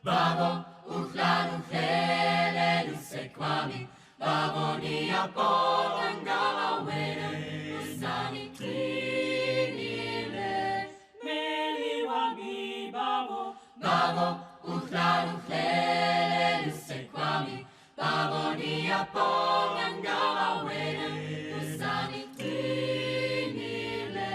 Babo, uchlan uchlele, luce kwami, babo ni apon gawere, usani trinile. Meli wami babo, babo, uchlan uchlele, luce kwami, babo ni apon gawere, usani trinile.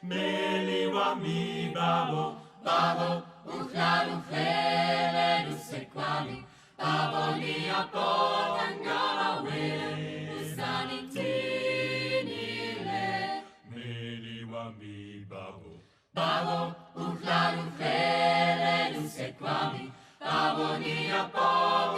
Meli wami babo, babo, uchlan uchlele, luce kwami, babo ni apon gawere, usani trinile. Meli wami babo, babo, uchlan uchlele, luce kwami, babo ni apon